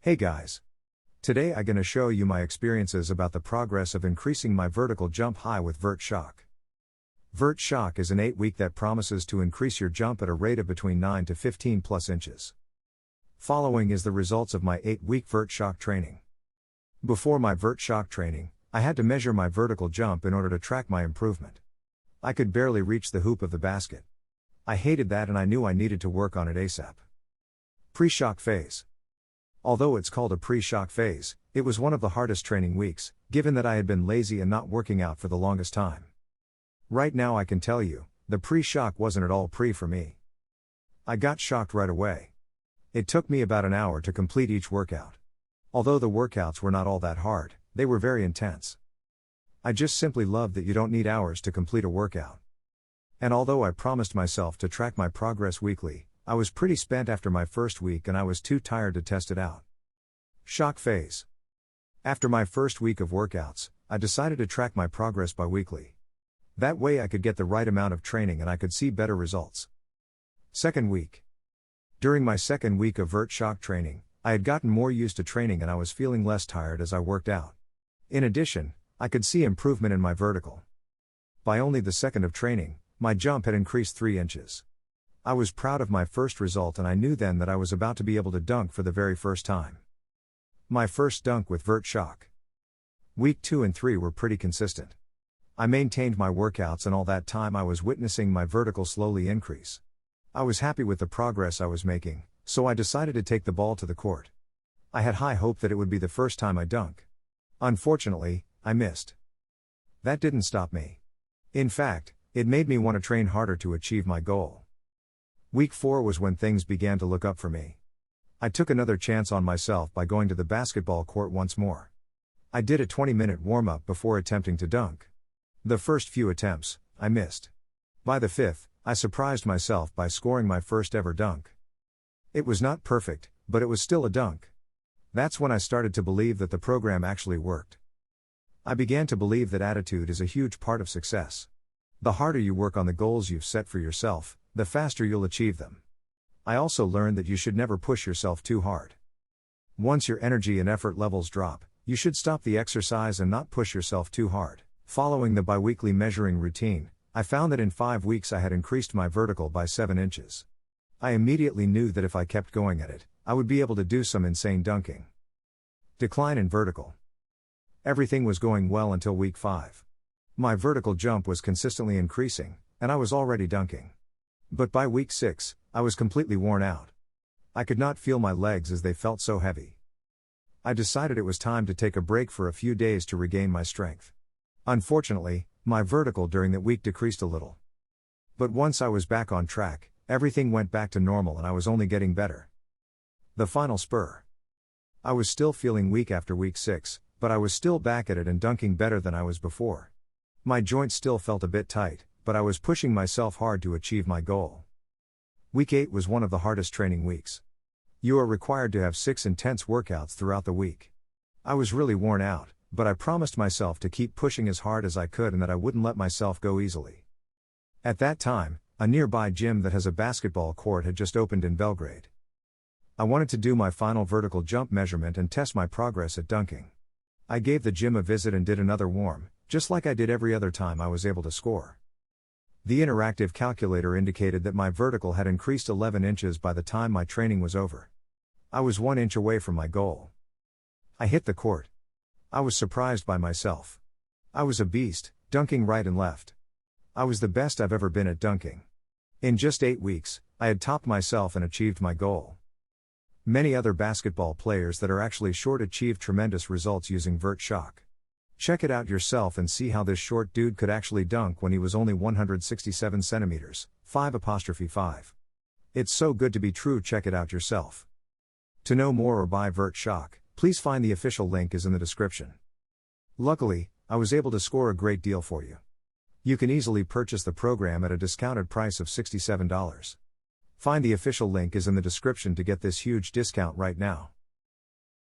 Hey guys. Today I'm gonna show you my experiences about the progress of increasing my vertical jump high with Vert Shock. Vert Shock is an 8-week that promises to increase your jump at a rate of between 9 to 15 plus inches. Following is the results of my 8-week Vert Shock training. Before my Vert Shock training, I had to measure my vertical jump in order to track my improvement. I could barely reach the hoop of the basket. I hated that and I knew I needed to work on it ASAP. Pre-shock phase. Although it's called a pre-shock phase, it was one of the hardest training weeks, given that I had been lazy and not working out for the longest time. Right now I can tell you, the pre-shock wasn't at all pre for me. I got shocked right away. It took me about an hour to complete each workout. Although the workouts were not all that hard, they were very intense. I just simply love that you don't need hours to complete a workout. And although I promised myself to track my progress weekly, I was pretty spent after my first week and I was too tired to test it out. Shock phase. After my first week of workouts, I decided to track my progress bi-weekly. That way I could get the right amount of training and I could see better results. Second week. During my second week of Vert Shock training, I had gotten more used to training and I was feeling less tired as I worked out. In addition, I could see improvement in my vertical. By only the second of training, my jump had increased 3 inches. I was proud of my first result and I knew then that I was about to be able to dunk for the very first time. My first dunk with Vert Shock. Week 2 and 3 were pretty consistent. I maintained my workouts and all that time I was witnessing my vertical slowly increase. I was happy with the progress I was making, so I decided to take the ball to the court. I had high hope that it would be the first time I dunk. Unfortunately, I missed. That didn't stop me. In fact, it made me want to train harder to achieve my goal. Week 4 was when things began to look up for me. I took another chance on myself by going to the basketball court once more. I did a 20-minute warm-up before attempting to dunk. The first few attempts, I missed. By the 5th, I surprised myself by scoring my first ever dunk. It was not perfect, but it was still a dunk. That's when I started to believe that the program actually worked. I began to believe that attitude is a huge part of success. The harder you work on the goals you've set for yourself, the faster you'll achieve them. I also learned that you should never push yourself too hard. Once your energy and effort levels drop, you should stop the exercise and not push yourself too hard. Following the bi-weekly measuring routine, I found that in 5 weeks I had increased my vertical by 7 inches. I immediately knew that if I kept going at it, I would be able to do some insane dunking. Decline in vertical. Everything was going well until week 5. My vertical jump was consistently increasing, and I was already dunking. But by week 6, I was completely worn out. I could not feel my legs as they felt so heavy. I decided it was time to take a break for a few days to regain my strength. Unfortunately, my vertical during that week decreased a little. But once I was back on track, everything went back to normal and I was only getting better. The final spur. I was still feeling weak after week 6, but I was still back at it and dunking better than I was before. My joints still felt a bit tight, but I was pushing myself hard to achieve my goal. Week 8 was one of the hardest training weeks. You are required to have 6 intense workouts throughout the week. I was really worn out, but I promised myself to keep pushing as hard as I could and that I wouldn't let myself go easily. At that time, a nearby gym that has a basketball court had just opened in Belgrade. I wanted to do my final vertical jump measurement and test my progress at dunking. I gave the gym a visit and did another warm, just like I did every other time I was able to score. The interactive calculator indicated that my vertical had increased 11 inches by the time my training was over. I was 1 inch away from my goal. I hit the court. I was surprised by myself. I was a beast, dunking right and left. I was the best I've ever been at dunking. In just 8 weeks, I had topped myself and achieved my goal. Many other basketball players that are actually short achieved tremendous results using Vert Shock. Check it out yourself and see how this short dude could actually dunk when he was only 167 centimeters, 5'5". It's so good to be true, check it out yourself. To know more or buy Vert Shock, please find the official link is in the description. Luckily, I was able to score a great deal for you. You can easily purchase the program at a discounted price of $67. Find the official link is in the description to get this huge discount right now.